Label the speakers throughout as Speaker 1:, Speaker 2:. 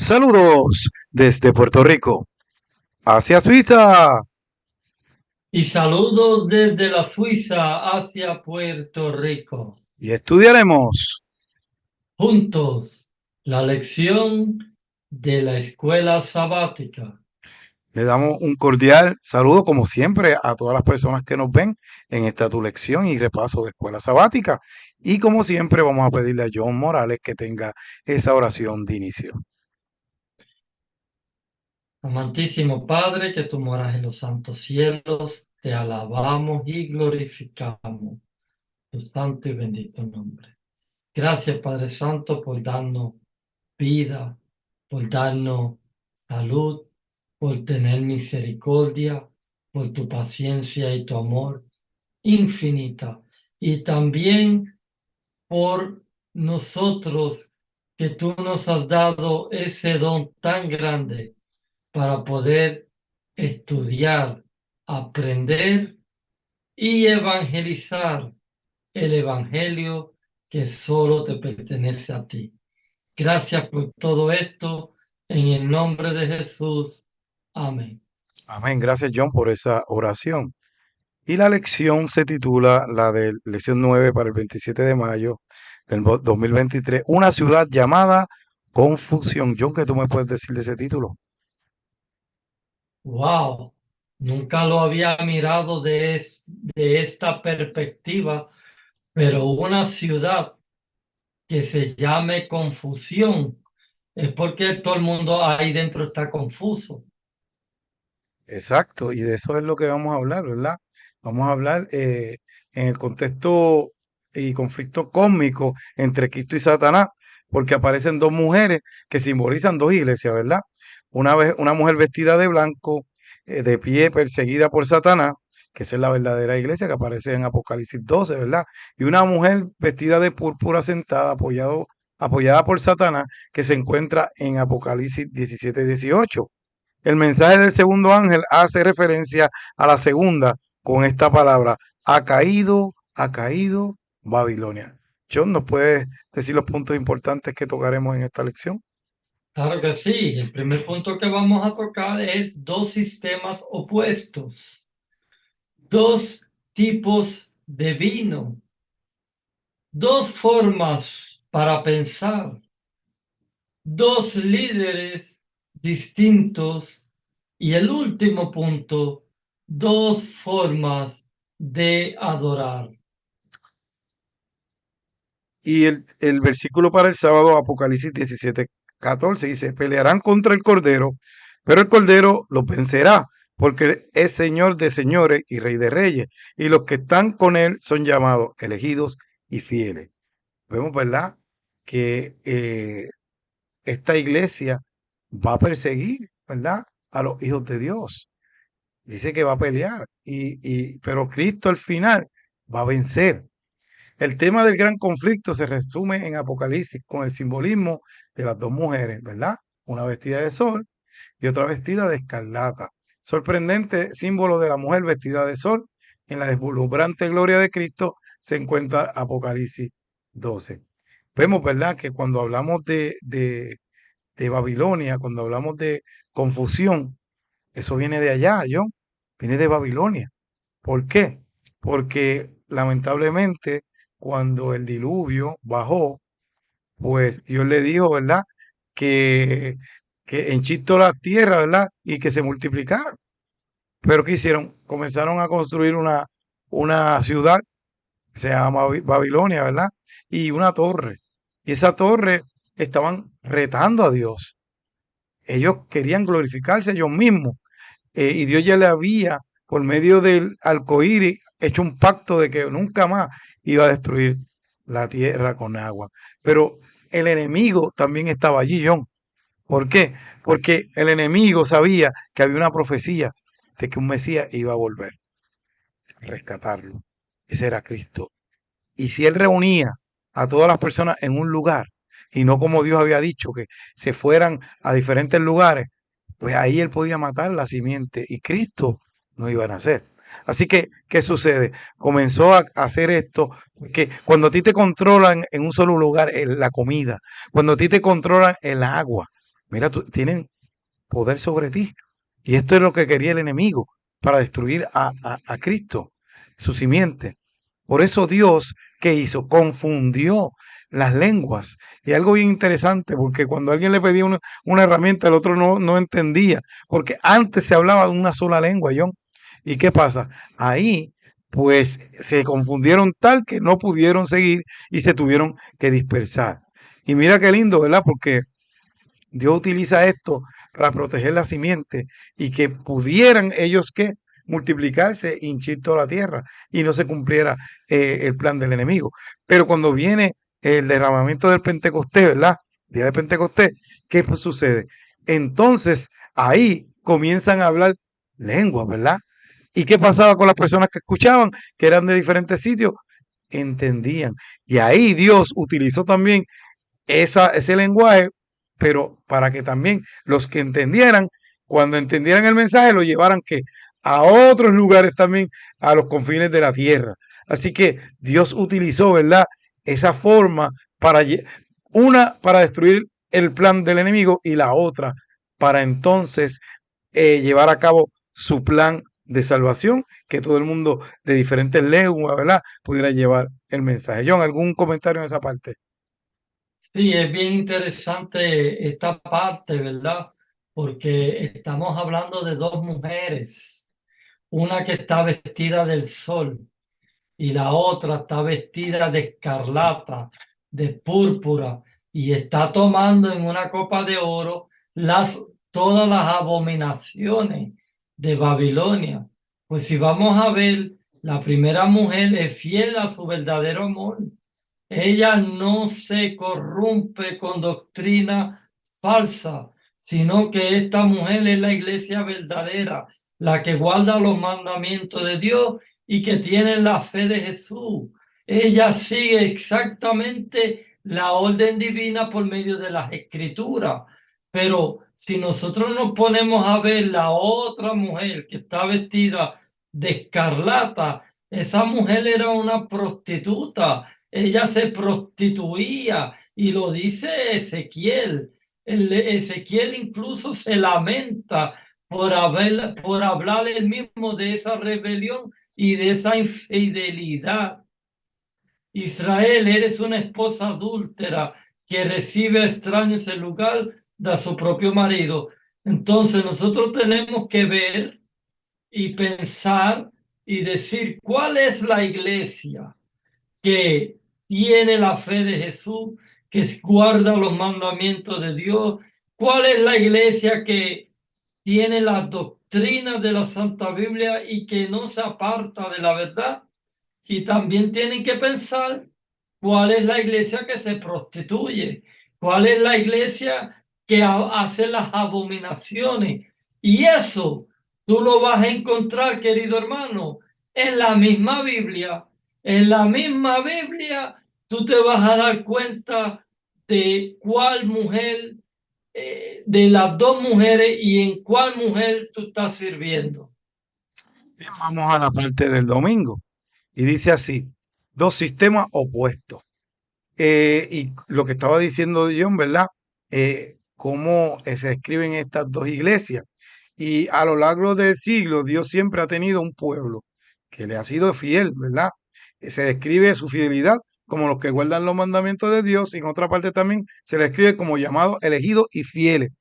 Speaker 1: Saludos desde Puerto Rico hacia Suiza
Speaker 2: Y saludos desde la Suiza hacia Puerto Rico.
Speaker 1: y estudiaremos.
Speaker 2: Juntos, la lección de la escuela sabática.
Speaker 1: Le damos un cordial saludo, como siempre, a todas las personas que nos ven en esta tu lección y repaso de escuela sabática. Y como siempre, vamos a pedirle a John Morales que tenga esa oración de inicio.
Speaker 2: Amantísimo Padre, que tú moras en los santos cielos, te alabamos y glorificamos tu santo y bendito nombre. Gracias, Padre Santo, por darnos vida, por darnos salud, por tener misericordia, por tu paciencia y tu amor infinita. Y también por nosotros, que tú nos has dado ese don tan grande para poder estudiar, aprender y evangelizar el evangelio que solo te pertenece a ti. Gracias por todo esto, en el nombre de Jesús. Amén.
Speaker 1: Amén. Gracias, John, por esa oración. Y la lección se titula, la de lección 9 para el 27 de mayo del 2023, una ciudad llamada Confusión. John, ¿qué tú me puedes decir de ese título?
Speaker 2: Wow, nunca lo había mirado de esta perspectiva, pero una ciudad que se llame Confusión es porque todo el mundo ahí dentro está confuso.
Speaker 1: Exacto, y de eso es lo que vamos a hablar, ¿verdad? Vamos a hablar en el contexto y conflicto cósmico entre Cristo y Satanás, porque aparecen dos mujeres que simbolizan dos iglesias, ¿verdad? Una mujer vestida de blanco, de pie, perseguida por Satanás, que esa es la verdadera iglesia que aparece en Apocalipsis 12, ¿verdad? Y una mujer vestida de púrpura sentada, apoyada por Satanás, que se encuentra en Apocalipsis 17 y 18. El mensaje del segundo ángel hace referencia a la segunda con esta palabra: ha caído Babilonia. John, ¿nos puedes decir los puntos importantes que tocaremos en esta lección?
Speaker 2: Claro que sí, el primer punto que vamos a tocar es dos sistemas opuestos, dos tipos de vino, dos formas para pensar, dos líderes distintos y el último punto, dos formas de adorar.
Speaker 1: Y el versículo para el sábado, Apocalipsis 17:14, dice: pelearán contra el Cordero, pero el Cordero los vencerá, porque es Señor de señores y Rey de reyes, y los que están con él son llamados, elegidos y fieles. Vemos, ¿verdad?, que esta iglesia va a perseguir, ¿verdad?, a los hijos de Dios. Dice que va a pelear, pero Cristo al final va a vencer. El tema del gran conflicto se resume en Apocalipsis con el simbolismo de las dos mujeres, ¿verdad? Una vestida de sol y otra vestida de escarlata. Sorprendente símbolo de la mujer vestida de sol. En la deslumbrante gloria de Cristo se encuentra Apocalipsis 12. Vemos, ¿verdad?, que cuando hablamos de Babilonia, cuando hablamos de confusión, eso viene de allá, John, viene de Babilonia. ¿Por qué? Porque lamentablemente cuando el diluvio bajó, pues Dios le dijo, ¿verdad?, que, que enchistó la tierra, ¿verdad?, y que se multiplicaron. Pero ¿qué hicieron? Comenzaron a construir una ciudad que se llama Babilonia, ¿verdad? Y una torre. Y esa torre estaban retando a Dios. Ellos querían glorificarse ellos mismos. Y Dios ya le había, por medio del arcoíris, hecho un pacto de que nunca más iba a destruir la tierra con agua. Pero el enemigo también estaba allí, John. ¿Por qué? Porque el enemigo sabía que había una profecía de que un Mesías iba a volver a rescatarlo. Ese era Cristo. Y si él reunía a todas las personas en un lugar, y no como Dios había dicho, que se fueran a diferentes lugares, pues ahí él podía matar la simiente y Cristo no iba a nacer. Así que, ¿qué sucede? Comenzó a hacer esto, porque cuando a ti te controlan en un solo lugar, en la comida, cuando a ti te controlan el agua, Mira, tienen poder sobre ti. Y esto es lo que quería el enemigo para destruir a Cristo, su simiente. Por eso Dios, ¿qué hizo? Confundió las lenguas. Y algo bien interesante, porque cuando alguien le pedía una herramienta, el otro no entendía, porque antes se hablaba de una sola lengua, John. ¿Y qué pasa? Ahí, pues, se confundieron tal que no pudieron seguir y se tuvieron que dispersar. Y mira qué lindo, ¿verdad? Porque Dios utiliza esto para proteger la simiente y que pudieran ellos que multiplicarse, e hinchir toda la tierra y no se cumpliera el plan del enemigo. Pero cuando viene el derramamiento del Pentecostés, ¿verdad? Día de Pentecostés, ¿qué sucede? Entonces ahí comienzan a hablar lenguas, ¿verdad? ¿Y qué pasaba con las personas que escuchaban, que eran de diferentes sitios? Entendían. Y ahí Dios utilizó también ese lenguaje, pero para que también los que entendieran, cuando entendieran el mensaje, lo llevaran que a otros lugares también, a los confines de la tierra. Así que Dios utilizó, ¿verdad? Esa forma para, una, para destruir el plan del enemigo y la otra para entonces llevar a cabo su plan de salvación, que todo el mundo de diferentes lenguas, ¿verdad? Pudiera llevar el mensaje. John, ¿algún comentario en esa parte?
Speaker 2: Sí, es bien interesante esta parte, ¿verdad? Porque estamos hablando de dos mujeres, una que está vestida del sol y la otra está vestida de escarlata, de púrpura, y está tomando en una copa de oro todas las abominaciones de Babilonia. Pues si vamos a ver, la primera mujer es fiel a su verdadero amor. Ella no se corrompe con doctrina falsa, sino que esta mujer es la iglesia verdadera, la que guarda los mandamientos de Dios y que tiene la fe de Jesús. Ella sigue exactamente la orden divina por medio de las escrituras. Pero si nosotros nos ponemos a ver la otra mujer que está vestida de escarlata, esa mujer era una prostituta. Ella se prostituía y lo dice Ezequiel. Ezequiel incluso se lamenta por hablar él mismo de esa rebelión y de esa infidelidad. Israel, eres una esposa adúltera que recibe a extraños en lugar de su propio marido. Entonces nosotros tenemos que ver y pensar y decir cuál es la iglesia que tiene la fe de Jesús, que guarda los mandamientos de Dios. ¿Cuál es la iglesia que tiene la doctrina de la Santa Biblia y que no se aparta de la verdad? Y también tienen que pensar cuál es la iglesia que se prostituye, cuál es la iglesia que hace las abominaciones. Y eso tú lo vas a encontrar, querido hermano, en la misma Biblia. En la misma Biblia tú te vas a dar cuenta de cuál mujer, de las dos mujeres y en cuál mujer tú estás sirviendo.
Speaker 1: Bien, vamos a la parte del domingo. Y dice así, dos sistemas opuestos. Y lo que estaba diciendo John, ¿verdad? Cómo se escriben estas dos iglesias. Y a lo largo del siglo, Dios siempre ha tenido un pueblo que le ha sido fiel, ¿verdad? Se describe su fidelidad como los que guardan los mandamientos de Dios, y en otra parte también se le describe como llamados, elegidos y fieles.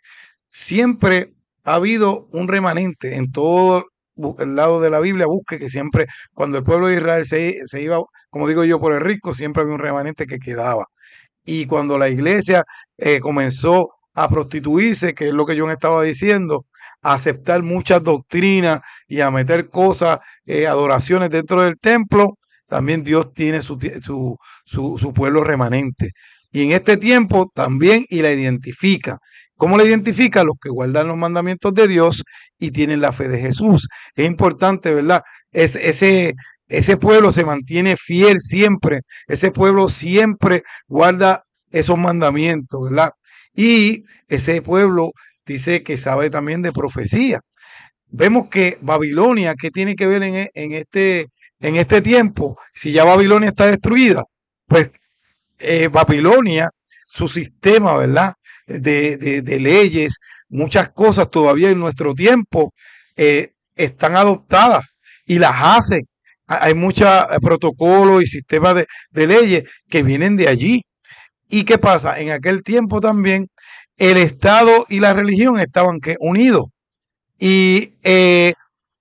Speaker 1: Siempre ha habido un remanente en todo el lado de la Biblia, busque que siempre, cuando el pueblo de Israel se iba, como digo yo, por el risco, siempre había un remanente que quedaba. Y cuando la iglesia comenzó a prostituirse, que es lo que yo estaba diciendo, a aceptar muchas doctrinas y a meter cosas, adoraciones dentro del templo, también Dios tiene su pueblo remanente. Y en este tiempo también, y la identifica. ¿Cómo la identifica? Los que guardan los mandamientos de Dios y tienen la fe de Jesús. Es importante, ¿verdad? Ese pueblo se mantiene fiel siempre. Ese pueblo siempre guarda esos mandamientos, ¿verdad? Y ese pueblo dice que sabe también de profecía. Vemos que Babilonia, ¿qué tiene que ver en este tiempo? Si ya Babilonia está destruida, pues Babilonia, su sistema, ¿verdad? de leyes, muchas cosas todavía en nuestro tiempo están adoptadas y las hacen. Hay muchos protocolos y sistemas de leyes que vienen de allí. ¿Y qué pasa? En aquel tiempo también el Estado y la religión estaban unidos y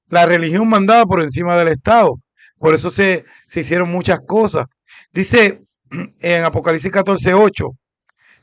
Speaker 1: la religión mandaba por encima del Estado. Por eso se hicieron muchas cosas. Dice en Apocalipsis 14:8,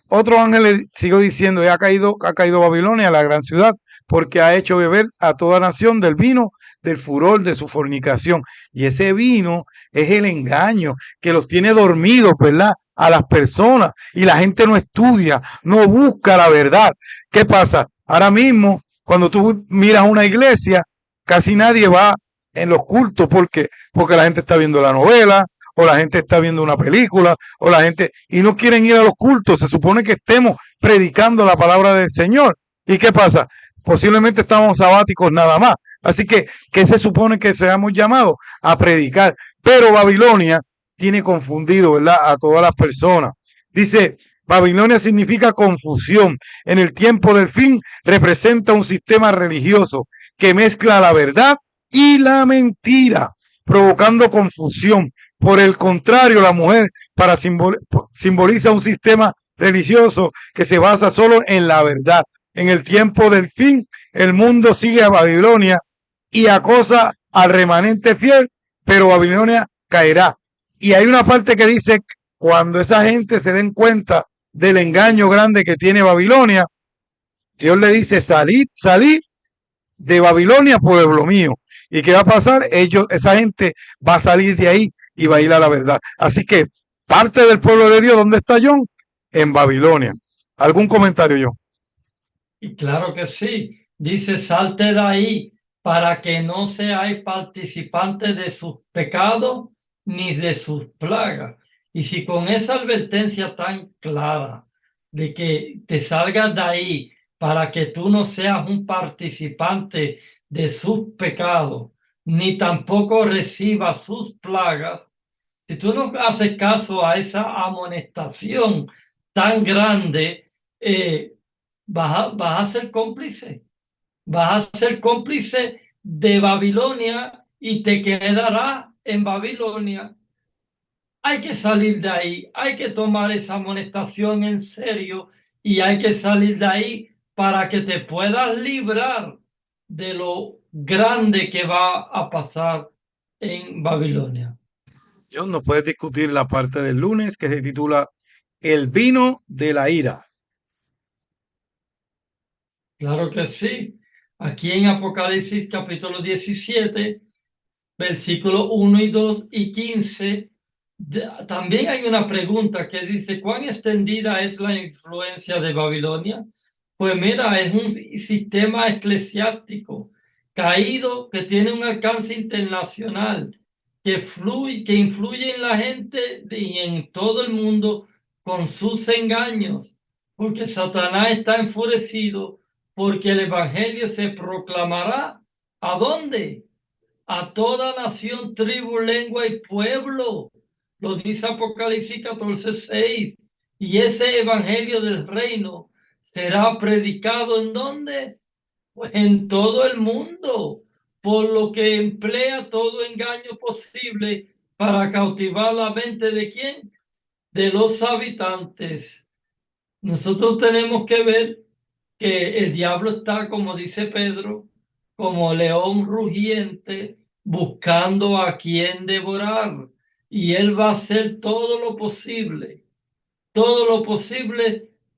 Speaker 1: otro ángel le siguió diciendo, ha caído Babilonia, la gran ciudad, porque ha hecho beber a toda nación del vino del furor de su fornicación. Y ese vino es el engaño que los tiene dormidos, ¿verdad? A las personas. Y la gente no estudia, no busca la verdad. ¿Qué pasa? Ahora mismo, cuando tú miras una iglesia, casi nadie va en los cultos. ¿Por qué? Porque la gente está viendo la novela, o la gente está viendo una película, o la gente, y no quieren ir a los cultos. Se supone que estemos predicando la palabra del Señor. ¿Y qué pasa? Posiblemente estamos sabáticos nada más. Así que, ¿qué se supone que seamos llamados? A predicar. Pero Babilonia tiene confundido, ¿verdad?, a todas las personas. Dice, Babilonia significa confusión. En el tiempo del fin representa un sistema religioso que mezcla la verdad y la mentira, provocando confusión. Por el contrario, la mujer simboliza un sistema religioso que se basa solo en la verdad. En el tiempo del fin, el mundo sigue a Babilonia y acosa al remanente fiel, pero Babilonia caerá. Y hay una parte que dice, cuando esa gente se den cuenta del engaño grande que tiene Babilonia, Dios le dice, salid de Babilonia, pueblo mío. ¿Y qué va a pasar? Esa gente va a salir de ahí y va a ir a la verdad. Así que parte del pueblo de Dios, ¿dónde está John? En Babilonia. ¿Algún comentario, John?
Speaker 2: Y claro que sí. Dice, salte de ahí para que no seáis participantes de sus pecados ni de sus plagas. Y si con esa advertencia tan clara de que te salgas de ahí para que tú no seas un participante de sus pecados, ni tampoco recibas sus plagas, si tú no haces caso a esa amonestación tan grande, vas a ser cómplice. Vas a ser cómplice de Babilonia y te quedarás en Babilonia. Hay que salir de ahí, hay que tomar esa amonestación en serio y hay que salir de ahí para que te puedas librar de lo grande que va a pasar en Babilonia.
Speaker 1: John, nos puedes discutir la parte del lunes que se titula El vino de la ira.
Speaker 2: Claro que sí. Aquí en Apocalipsis capítulo 17, versículos 1 y 2 y 15, también hay una pregunta que dice, ¿cuán extendida es la influencia de Babilonia? Pues mira, es un sistema eclesiástico caído que tiene un alcance internacional, que influye en la gente y en todo el mundo con sus engaños, porque Satanás está enfurecido, porque el evangelio se proclamará ¿a dónde? A toda nación, tribu, lengua y pueblo. Lo dice Apocalipsis 14:6. Y ese evangelio del reino será predicado ¿en dónde? Pues en todo el mundo, por lo que emplea todo engaño posible para cautivar la mente ¿de quién? De los habitantes. Nosotros tenemos que ver que el diablo está, como dice Pedro, como león rugiente, buscando a quien devorar. Y él va a hacer todo lo posible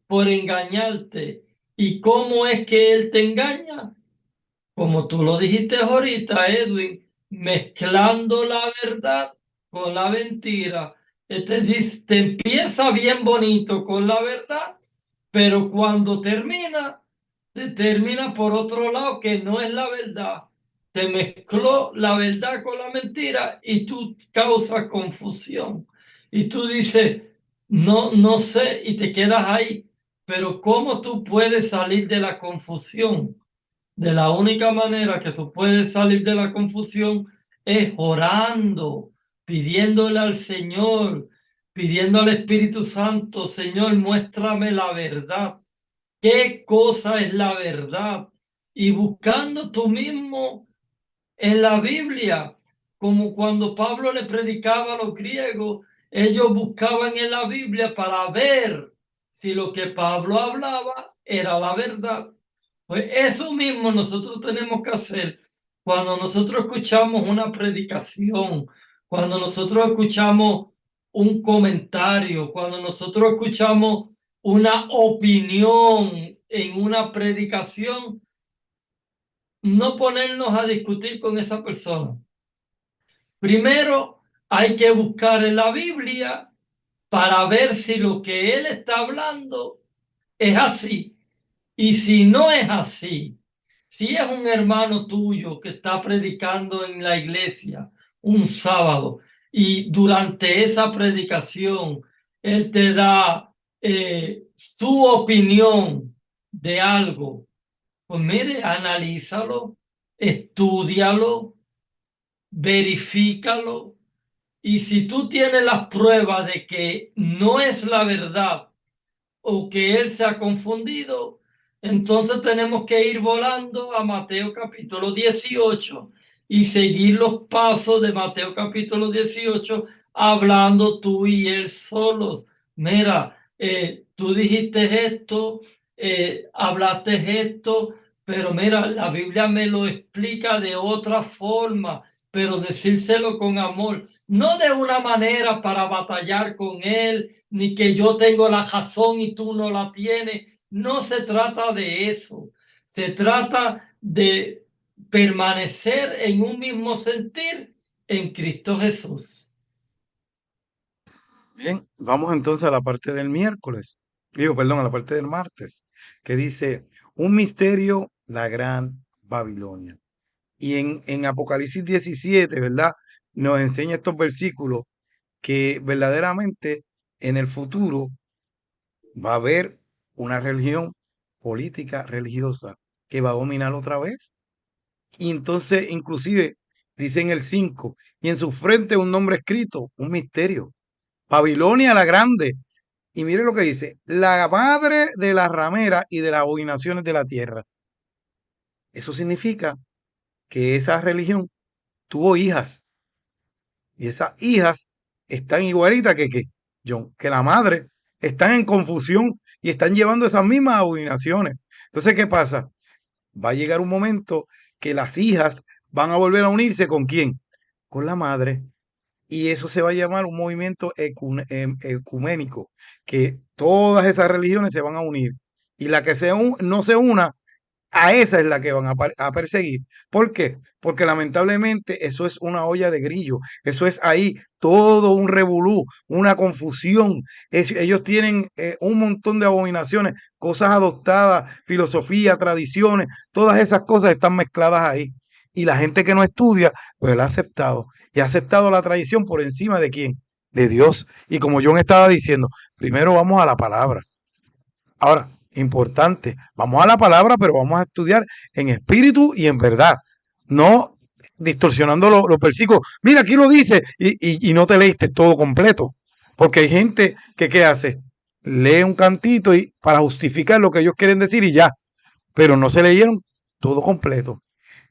Speaker 2: por engañarte. ¿Y cómo es que él te engaña? Como tú lo dijiste ahorita, Edwin, mezclando la verdad con la mentira. Te empieza bien bonito con la verdad, pero cuando termina, te termina por otro lado que no es la verdad. Te mezcló la verdad con la mentira y tú causas confusión. Y tú dices, no sé, y te quedas ahí. Pero ¿cómo tú puedes salir de la confusión? De la única manera que tú puedes salir de la confusión es orando, pidiéndole al Señor, pidiendo al Espíritu Santo, Señor, muéstrame la verdad. qué cosa es la verdad y buscando tú mismo en la Biblia, como cuando Pablo le predicaba a los griegos, ellos buscaban en la Biblia para ver si lo que Pablo hablaba era la verdad. Pues eso mismo nosotros tenemos que hacer cuando nosotros escuchamos una predicación, cuando nosotros escuchamos un comentario, cuando nosotros escuchamos una opinión en una predicación, no ponernos a discutir con esa persona. Primero hay que buscar en la Biblia para ver si lo que él está hablando es así. Y si no es así, si es un hermano tuyo que está predicando en la iglesia un sábado y durante esa predicación él te da su opinión de algo, pues mire, analízalo, estúdialo, verifícalo. Y si tú tienes las pruebas de que no es la verdad o que él se ha confundido, entonces tenemos que ir volando a Mateo capítulo 18 y seguir los pasos de Mateo capítulo 18, hablando tú y él solos. Mira, tú dijiste esto, hablaste esto, pero mira, la Biblia me lo explica de otra forma, pero decírselo con amor, no de una manera para batallar con él, ni que yo tengo la razón y tú no la tienes. No se trata de eso. Se trata de permanecer en un mismo sentir en Cristo Jesús.
Speaker 1: Bien, vamos entonces a la parte del miércoles. Digo, perdón, a la parte del martes, que dice, un misterio, la gran Babilonia. Y en Apocalipsis 17, ¿verdad? Nos enseña estos versículos que verdaderamente en el futuro va a haber una religión política religiosa que va a dominar otra vez. Y entonces, inclusive, dice en el 5, y en su frente un nombre escrito, un misterio. Babilonia la grande. Y mire lo que dice, la madre de las rameras y de las abominaciones de la tierra. Eso significa que esa religión tuvo hijas. Y esas hijas están igualitas que John, que la madre, están en confusión y están llevando esas mismas abominaciones. Entonces, ¿qué pasa? Va a llegar un momento que las hijas van a volver a unirse ¿con quién? Con la madre. Y eso se va a llamar un movimiento ecuménico, que todas esas religiones se van a unir. Y la que no se una, a esa es la que van a perseguir. ¿Por qué? Porque lamentablemente eso es una olla de grillo. Eso es ahí todo un revolú, una confusión. Ellos tienen un montón de abominaciones, cosas adoptadas, filosofía, tradiciones, todas esas cosas están mezcladas ahí. Y la gente que no estudia, pues la ha aceptado. Y ha aceptado la tradición por encima de quién? De Dios. Y como John estaba diciendo, primero vamos a la palabra. Ahora, importante, vamos a la palabra, pero vamos a estudiar en espíritu y en verdad, no distorsionando los versículos. Mira, aquí lo dice y no te leíste todo completo, porque hay gente que ¿qué hace? Lee un cantito y para justificar lo que ellos quieren decir y ya, pero no se leyeron todo completo.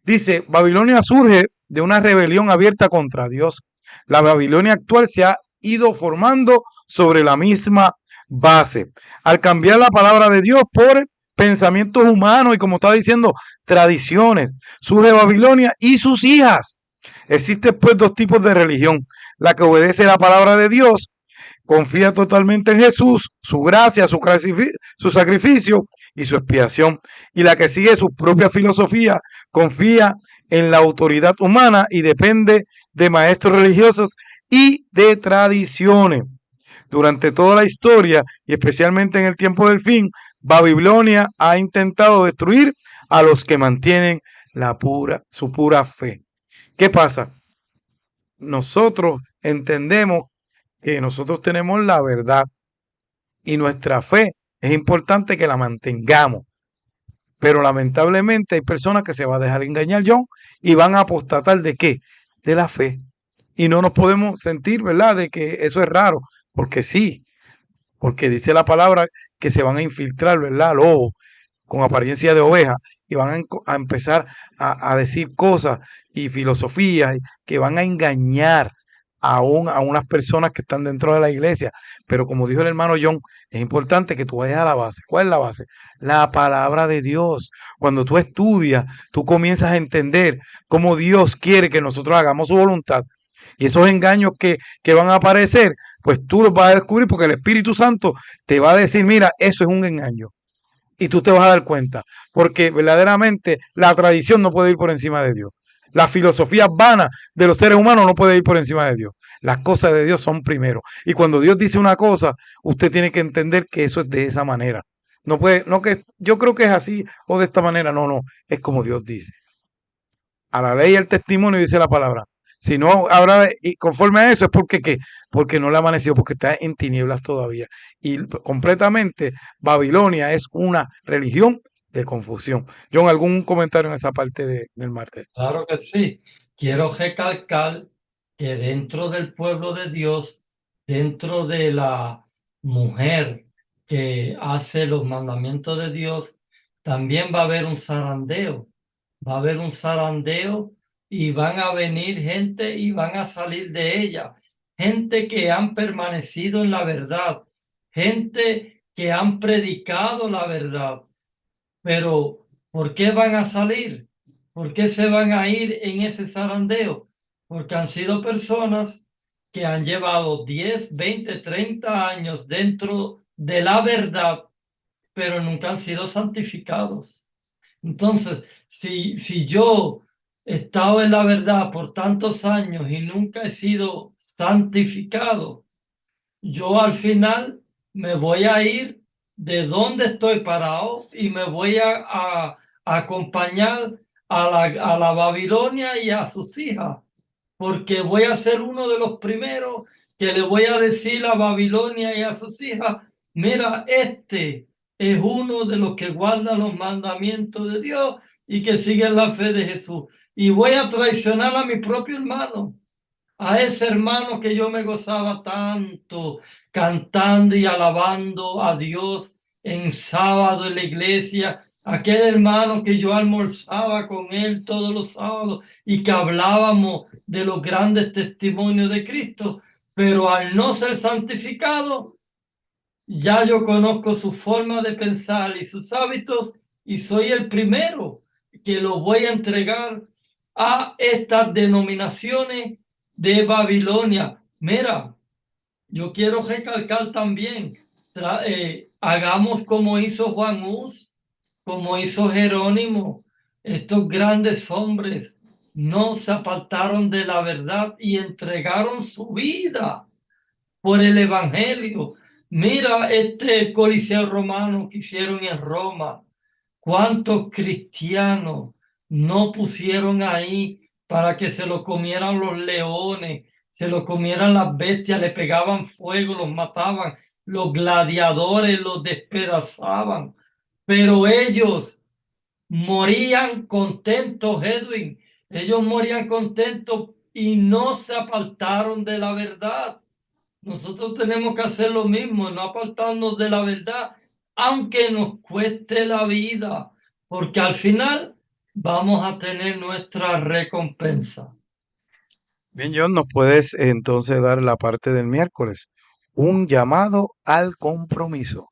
Speaker 1: Dice, Babilonia surge de una rebelión abierta contra Dios. La Babilonia actual se ha ido formando sobre la misma base. Al cambiar la palabra de Dios por pensamientos humanos y como estaba diciendo, tradiciones, surge Babilonia y sus hijas. Existen pues dos tipos de religión. La que obedece la palabra de Dios, confía totalmente en Jesús, su gracia, su sacrificio y su expiación. Y la que sigue su propia filosofía, confía en la autoridad humana y depende de maestros religiosos y de tradiciones. Durante toda la historia y especialmente en el tiempo del fin, Babilonia ha intentado destruir a los que mantienen su pura fe. ¿Qué pasa? Nosotros entendemos que nosotros tenemos la verdad y nuestra fe es importante que la mantengamos. Pero lamentablemente hay personas que se van a dejar engañar, John, y van a apostatar ¿de qué? De la fe. Y no nos podemos sentir, ¿verdad?, de que eso es raro, porque sí, porque dice la palabra que se van a infiltrar, ¿verdad?, lobos. con apariencia de oveja y van a empezar a decir cosas y filosofías que van a engañar a unas personas que están dentro de la iglesia. Pero como dijo el hermano John, es importante que tú vayas a la base. ¿Cuál es la base? La palabra de Dios. Cuando tú estudias, tú comienzas a entender cómo Dios quiere que nosotros hagamos su voluntad. Y esos engaños que van a aparecer, pues tú los vas a descubrir porque el Espíritu Santo te va a decir, mira, eso es un engaño. Y tú te vas a dar cuenta, porque verdaderamente la tradición no puede ir por encima de Dios. Las filosofías vanas de los seres humanos no puede ir por encima de Dios. Las cosas de Dios son primero. Y cuando Dios dice una cosa, usted tiene que entender que eso es de esa manera. No puede, no que yo creo que es así o de esta manera, no, no, es como Dios dice. A la ley y al testimonio dice la palabra. Si no habrá y conforme a eso es porque ¿qué? Porque no le ha amanecido, porque está en tinieblas todavía. Y completamente Babilonia es una religión de confusión. John, ¿algún comentario en esa parte del martes?
Speaker 2: Claro que sí. Quiero recalcar que dentro del pueblo de Dios, dentro de la mujer que hace los mandamientos de Dios, también va a haber un zarandeo. Va a haber un zarandeo y van a venir gente y van a salir de ella. Gente que han permanecido en la verdad. Gente que han predicado la verdad. Pero, ¿por qué van a salir? ¿Por qué se van a ir en ese zarandeo? Porque han sido personas que han llevado 10, 20, 30 años dentro de la verdad, pero nunca han sido santificados. Entonces, si yo he estado en la verdad por tantos años y nunca he sido santificado, yo al final me voy a ir de donde estoy parado y me voy a acompañar a la Babilonia y a sus hijas, porque voy a ser uno de los primeros que le voy a decir a Babilonia y a sus hijas, mira, este es uno de los que guarda los mandamientos de Dios y que sigue la fe de Jesús. Y voy a traicionar a mi propio hermano, a ese hermano que yo me gozaba tanto cantando y alabando a Dios en sábado en la iglesia, aquel hermano que yo almorzaba con él todos los sábados y que hablábamos de los grandes testimonios de Cristo, pero al no ser santificado, ya yo conozco su forma de pensar y sus hábitos y soy el primero que lo voy a entregar a estas denominaciones de Babilonia. Mira, yo quiero recalcar también, hagamos como hizo Juan Hus, como hizo Jerónimo. Estos grandes hombres no se apartaron de la verdad y entregaron su vida por el Evangelio. Mira este Coliseo romano que hicieron en Roma. ¿Cuántos cristianos no pusieron ahí para que se lo comieran los leones, se lo comieran las bestias, le pegaban fuego, los mataban, los gladiadores los despedazaban? Pero ellos morían contentos, Edwin. Ellos morían contentos y no se apartaron de la verdad. Nosotros tenemos que hacer lo mismo, no apartarnos de la verdad, aunque nos cueste la vida, porque al final vamos a tener nuestra recompensa.
Speaker 1: Bien, John, ¿nos puedes entonces dar la parte del miércoles? Un llamado al compromiso.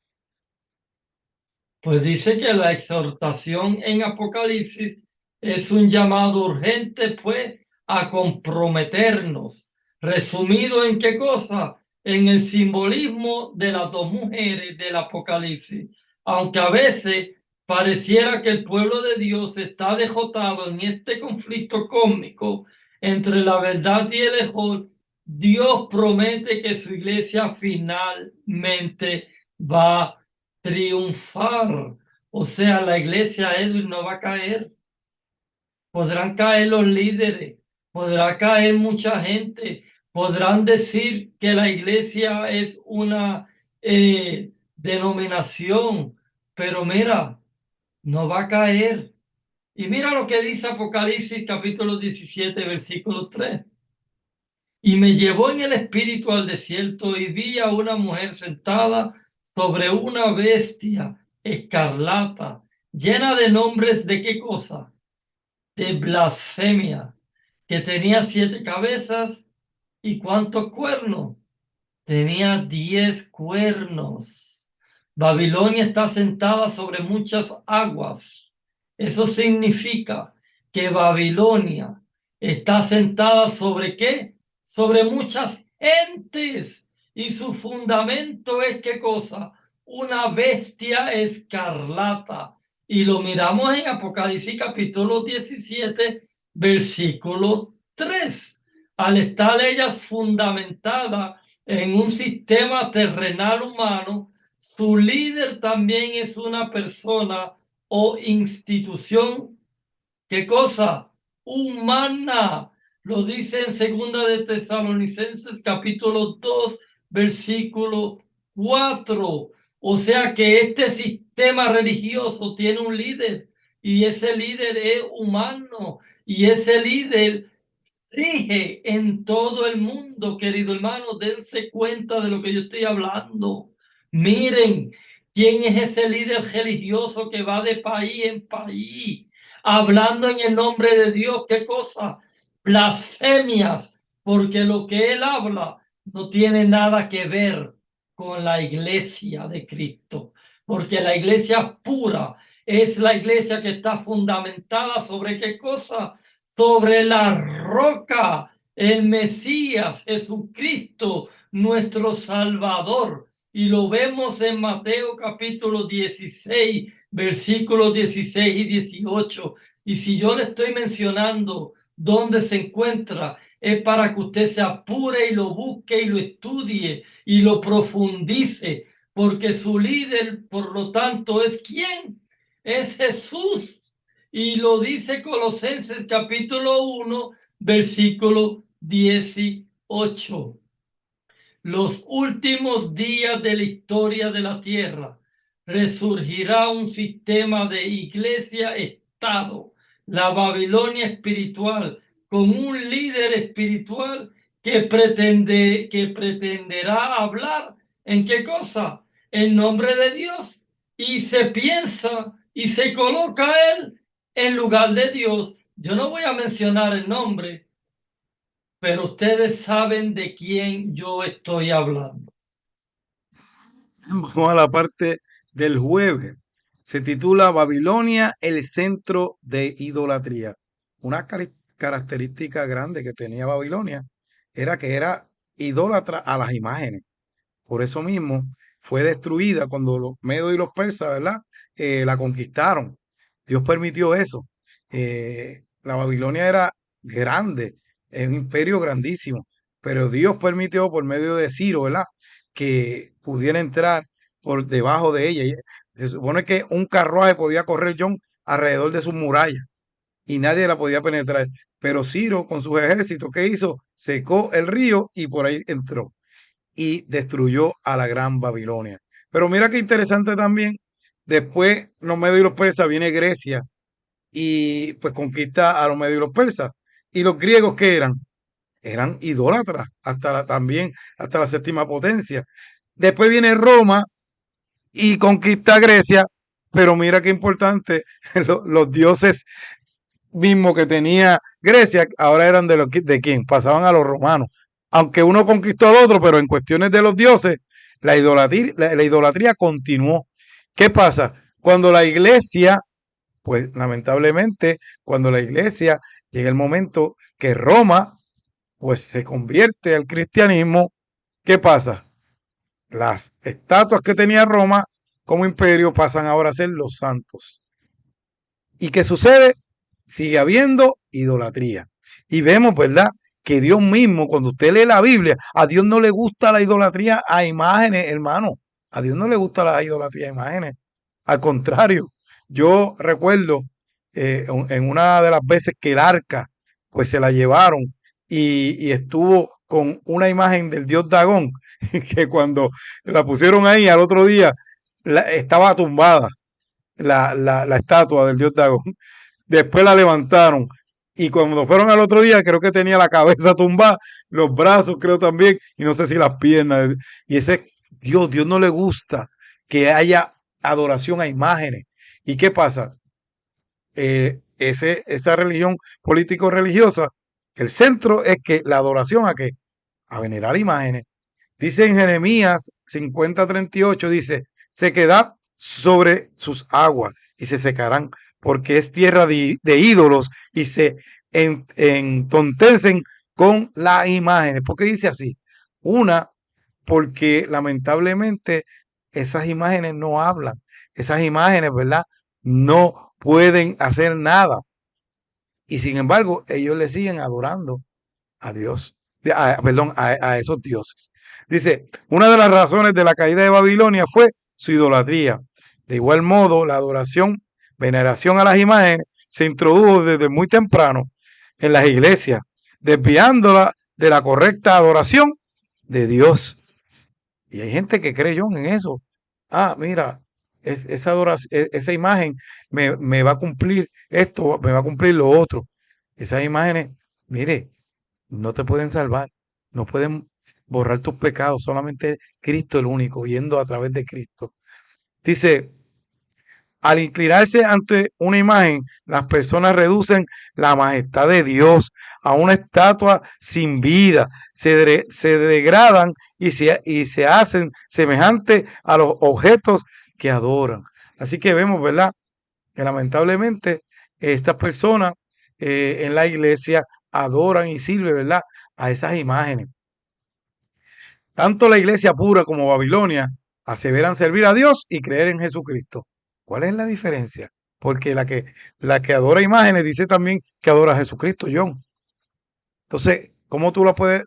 Speaker 2: Pues dice que la exhortación en Apocalipsis es un llamado urgente, pues, a comprometernos. Resumido en qué cosa? En el simbolismo de las dos mujeres del Apocalipsis. Aunque a veces pareciera que el pueblo de Dios está derrotado en este conflicto cósmico entre la verdad y el error, Dios promete que su iglesia finalmente va triunfar. O sea, la iglesia, Edwin, no va a caer. Podrán caer los líderes, podrá caer mucha gente, podrán decir que la iglesia es una denominación, pero mira, no va a caer. Y mira lo que dice Apocalipsis capítulo 17, versículo 3. Y me llevó en el espíritu al desierto y vi a una mujer sentada sobre una bestia escarlata llena de nombres de qué cosa, de blasfemia, que tenía 7 cabezas y cuántos cuernos. Tenía 10 cuernos. Babilonia está sentada sobre muchas aguas. Eso significa que Babilonia está sentada sobre qué? Sobre muchas gentes. Y su fundamento es qué cosa? Una bestia escarlata. Y lo miramos en Apocalipsis capítulo 17, versículo 3. Al estar ellas fundamentadas en un sistema terrenal humano, su líder también es una persona o institución. ¿Qué cosa? Humana. Lo dice en segunda de Tesalonicenses capítulo 2, versículo 4. O sea que este sistema religioso tiene un líder y ese líder es humano y ese líder rige en todo el mundo, querido hermano. Dense cuenta de lo que yo estoy hablando. Miren, ¿quién es ese líder religioso que va de país en país, hablando en el nombre de Dios? ¿Qué cosa? Blasfemias, porque lo que él habla no tiene nada que ver con la iglesia de Cristo, porque la iglesia pura es la iglesia que está fundamentada sobre qué cosa, sobre la roca, el Mesías, Jesucristo, nuestro Salvador. Y lo vemos en Mateo capítulo 16, versículos 16 y 18. Y si yo le estoy mencionando dónde se encuentra, es para que usted se apure y lo busque y lo estudie y lo profundice, porque su líder, por lo tanto, ¿es quién? Es Jesús. Y lo dice Colosenses capítulo 1, versículo 18. Los últimos días de la historia de la tierra resurgirá un sistema de iglesia-estado, la Babilonia espiritual, con un líder espiritual que pretenderá hablar ¿en qué cosa? En nombre de Dios. Y se piensa y se coloca él en lugar de Dios. Yo no voy a mencionar el nombre, pero ustedes saben de quién yo estoy hablando.
Speaker 1: Vamos a la parte del jueves. Se titula Babilonia, el centro de idolatría. Una característica grande que tenía Babilonia era que era idólatra a las imágenes. Por eso mismo fue destruida cuando los medos y los persas, ¿verdad? La conquistaron. Dios permitió eso. La Babilonia era grande, es un imperio grandísimo, pero Dios permitió por medio de Ciro, ¿verdad? Que pudiera entrar por debajo de ella. Y se supone que un carruaje podía correr John alrededor de sus murallas y nadie la podía penetrar. Pero Ciro, con sus ejércitos, ¿qué hizo? Secó el río y por ahí entró y destruyó a la gran Babilonia. Pero mira qué interesante también, después los medios y los persas, viene Grecia y pues conquista a los medios y los persas. ¿Y los griegos qué eran? Eran idólatras, también hasta la séptima potencia. Después viene Roma y conquista Grecia, pero mira qué importante, los dioses mismo que tenía Grecia, ahora eran de quién, pasaban a los romanos. Aunque uno conquistó al otro, pero en cuestiones de los dioses, la idolatría continuó. ¿Qué pasa? Cuando la iglesia, pues lamentablemente, cuando la iglesia llega el momento que Roma, pues se convierte al cristianismo, ¿qué pasa? Las estatuas que tenía Roma como imperio pasan ahora a ser los santos. ¿Y qué sucede? Sigue habiendo idolatría. Y vemos, ¿verdad? Que Dios mismo, cuando usted lee la Biblia, a Dios no le gusta la idolatría a imágenes, hermano. A Dios no le gusta la idolatría a imágenes. Al contrario, yo recuerdo en una de las veces que el arca, pues se la llevaron y estuvo con una imagen del dios Dagón, que cuando la pusieron ahí al otro día, estaba tumbada la estatua del dios Dagón. Después la levantaron y cuando fueron al otro día creo que tenía la cabeza tumbada, los brazos creo también y no sé si las piernas. Y ese Dios no le gusta que haya adoración a imágenes. ¿Y qué pasa? Esa religión político-religiosa, el centro es que la adoración a qué? A venerar imágenes. Dice en Jeremías 50:38, dice, se queda sobre sus aguas y se secarán, porque es tierra de ídolos y se entontecen con las imágenes. ¿Por qué dice así? Una, porque lamentablemente esas imágenes no hablan. Esas imágenes, ¿verdad? No pueden hacer nada. Y sin embargo, ellos le siguen adorando a Dios, perdón, a esos dioses. Dice, una de las razones de la caída de Babilonia fue su idolatría. De igual modo, la adoración, veneración a las imágenes se introdujo desde muy temprano en las iglesias, desviándola de la correcta adoración de Dios. Y hay gente que cree yo en eso. Ah, mira, esa adoración, esa imagen me va a cumplir esto, me va a cumplir lo otro. Esas imágenes, mire, no te pueden salvar, no pueden borrar tus pecados, solamente Cristo el único, yendo a través de Cristo. Dice, al inclinarse ante una imagen, las personas reducen la majestad de Dios a una estatua sin vida, se degradan y se hacen semejantes a los objetos que adoran. Así que vemos, ¿verdad? Que lamentablemente estas personas en la iglesia adoran y sirven, ¿verdad? A esas imágenes. Tanto la iglesia pura como Babilonia aseveran servir a Dios y creer en Jesucristo. ¿Cuál es la diferencia? Porque la que adora imágenes dice también que adora a Jesucristo, John. Entonces, ¿cómo tú la puedes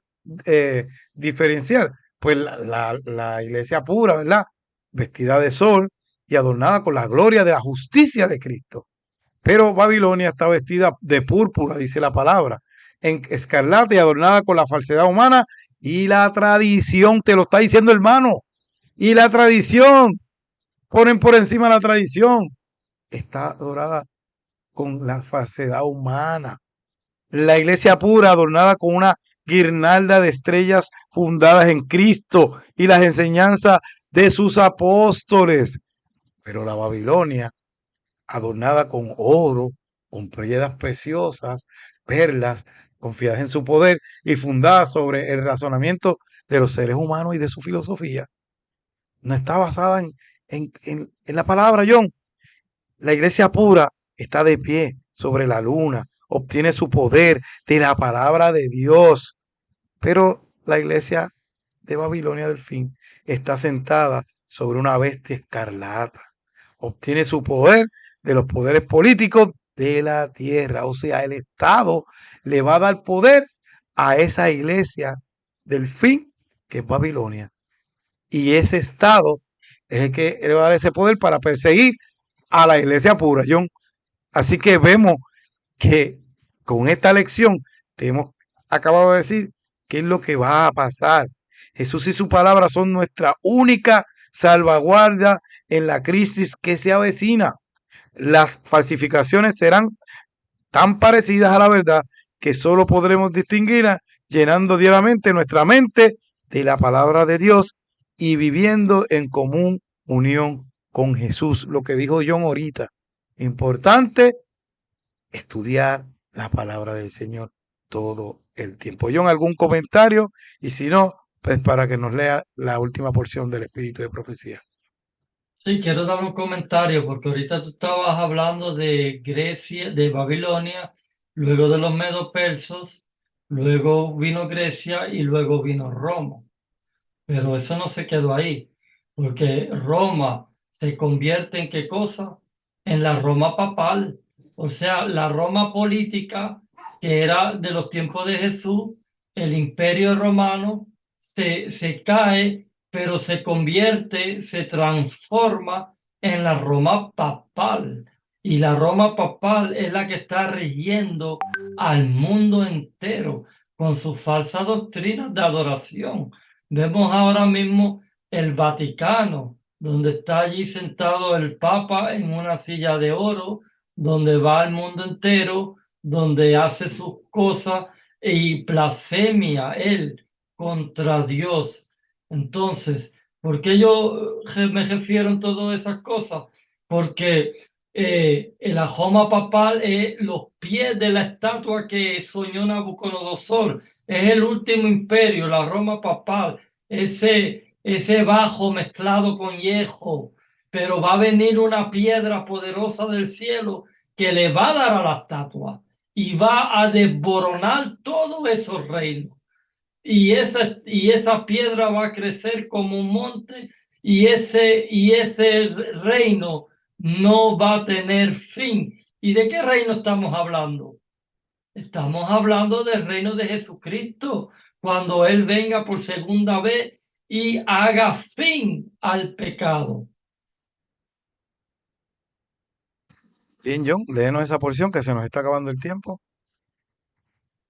Speaker 1: diferenciar? Pues la iglesia pura, ¿verdad? Vestida de sol y adornada con la gloria de la justicia de Cristo. Pero Babilonia está vestida de púrpura, dice la palabra, en escarlata y adornada con la falsedad humana y la tradición, te lo está diciendo hermano, y la tradición, ponen por encima la tradición, está adorada con la falsedad humana. La iglesia pura adornada con una guirnalda de estrellas fundadas en Cristo y las enseñanzas de sus apóstoles. Pero la Babilonia adornada con oro, con piedras preciosas, perlas, confiadas en su poder y fundada sobre el razonamiento de los seres humanos y de su filosofía. No está basada en la palabra, John. La iglesia pura está de pie sobre la luna, obtiene su poder de la palabra de Dios. Pero la iglesia de Babilonia del fin está sentada sobre una bestia escarlata. Obtiene su poder de los poderes políticos de la tierra. O sea, el Estado le va a dar poder a esa iglesia del fin, que es Babilonia. Y ese Estado es el que le va a dar ese poder para perseguir a la iglesia pura, John. Así que vemos que con esta lección te hemos acabado de decir qué es lo que va a pasar. Jesús y su palabra son nuestra única salvaguardia en la crisis que se avecina. Las falsificaciones serán tan parecidas a la verdad que solo podremos distinguirlas llenando diariamente nuestra mente de la palabra de Dios y viviendo en común unión con Jesús. Lo que dijo John ahorita. Importante estudiar la palabra del Señor todo el tiempo. John, ¿algún comentario? Y si no, pues para que nos lea la última porción del Espíritu de Profecía.
Speaker 2: Sí, quiero dar un comentario porque ahorita tú estabas hablando de Grecia, de Babilonia, luego de los medo-persos, luego vino Grecia y luego vino Roma. Pero eso no se quedó ahí, porque Roma se convierte en ¿qué cosa? En la Roma papal, o sea, la Roma política que era de los tiempos de Jesús, el imperio romano se cae, pero se convierte, se transforma en la Roma papal. Y la Roma papal es la que está rigiendo al mundo entero con sus falsas doctrinas de adoración. Vemos ahora mismo el Vaticano, donde está allí sentado el Papa en una silla de oro, donde va al mundo entero, donde hace sus cosas y blasfemia él contra Dios. Entonces, ¿por qué yo me refiero a todas esas cosas? Porque la Roma papal es los pies de la estatua que soñó Nabucodonosor. Es el último imperio, la Roma papal, ese bajo mezclado con hierro. Pero va a venir una piedra poderosa del cielo que le va a dar a la estatua y va a desboronar todos esos reinos. Y esa piedra va a crecer como un monte y ese reino no va a tener fin. ¿Y de qué reino estamos hablando? Estamos hablando del reino de Jesucristo, cuando Él venga por segunda vez y haga fin al pecado.
Speaker 1: Bien, John, léenos esa porción que se nos está acabando el tiempo.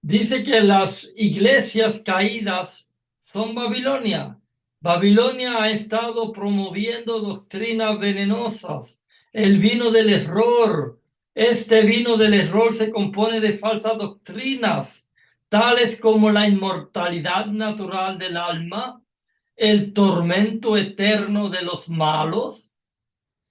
Speaker 2: Dice que las iglesias caídas son Babilonia. Babilonia ha estado promoviendo doctrinas venenosas, el vino del error. Este vino del error se compone de falsas doctrinas, tales como la inmortalidad natural del alma, el tormento eterno de los malos.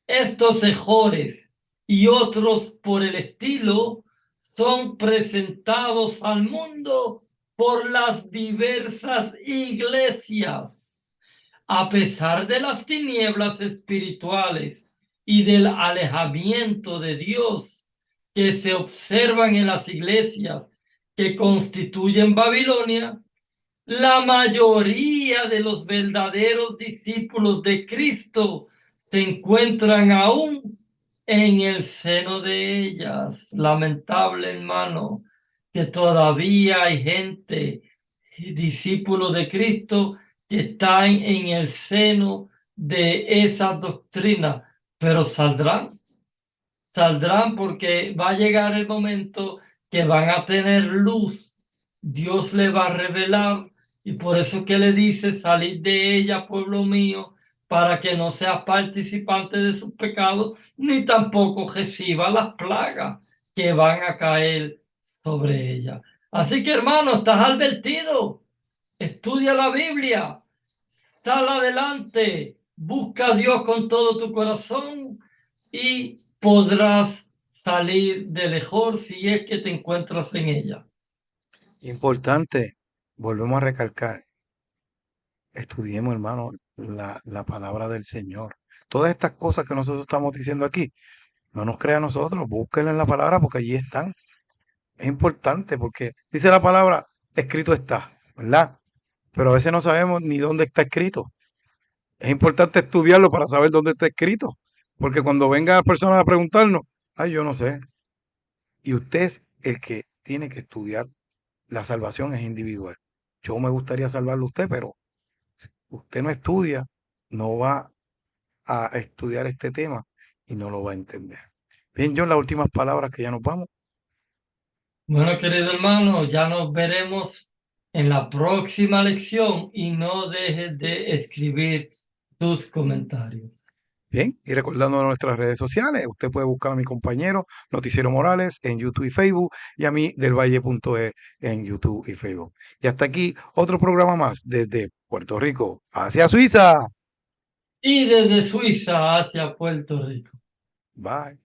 Speaker 2: Estos errores y otros por el estilo son presentados al mundo por las diversas iglesias. A pesar de las tinieblas espirituales y del alejamiento de Dios que se observan en las iglesias que constituyen Babilonia, la mayoría de los verdaderos discípulos de Cristo se encuentran aún en el seno de ellas. Lamentable, hermano, que todavía hay gente, discípulos de Cristo, que están en el seno de esa doctrina, pero saldrán porque va a llegar el momento que van a tener luz. Dios le va a revelar y por eso que le dice: salid de ella, pueblo mío, para que no seas participante de sus pecados, ni tampoco reciba las plagas que van a caer sobre ella. Así que, hermano, estás advertido. Estudia la Biblia, sal adelante, busca a Dios con todo tu corazón y podrás salir de mejor si es que te encuentras en ella.
Speaker 1: Importante, volvemos a recalcar, estudiemos, hermano, la palabra del Señor. Todas estas cosas que nosotros estamos diciendo aquí, no nos crea a nosotros, búsquenla en la palabra porque allí están. Es importante porque dice la palabra, escrito está, ¿verdad? Pero a veces no sabemos ni dónde está escrito. Es importante estudiarlo para saber dónde está escrito. Porque cuando vengan personas a preguntarnos, ay, yo no sé. Y usted es el que tiene que estudiar. La salvación es individual. Yo me gustaría salvarlo a usted, pero si usted no estudia, no va a estudiar este tema y no lo va a entender. Bien, John, las últimas palabras que ya nos vamos.
Speaker 2: Bueno, querido hermano, ya nos veremos en la próxima lección y no dejes de escribir tus comentarios.
Speaker 1: Bien, y recordando nuestras redes sociales, usted puede buscar a mi compañero Noticiero Morales en YouTube y Facebook y a mí del Valle.e en YouTube y Facebook. Y hasta aquí otro programa más desde Puerto Rico hacia Suiza.
Speaker 2: Y desde Suiza hacia Puerto Rico.
Speaker 1: Bye.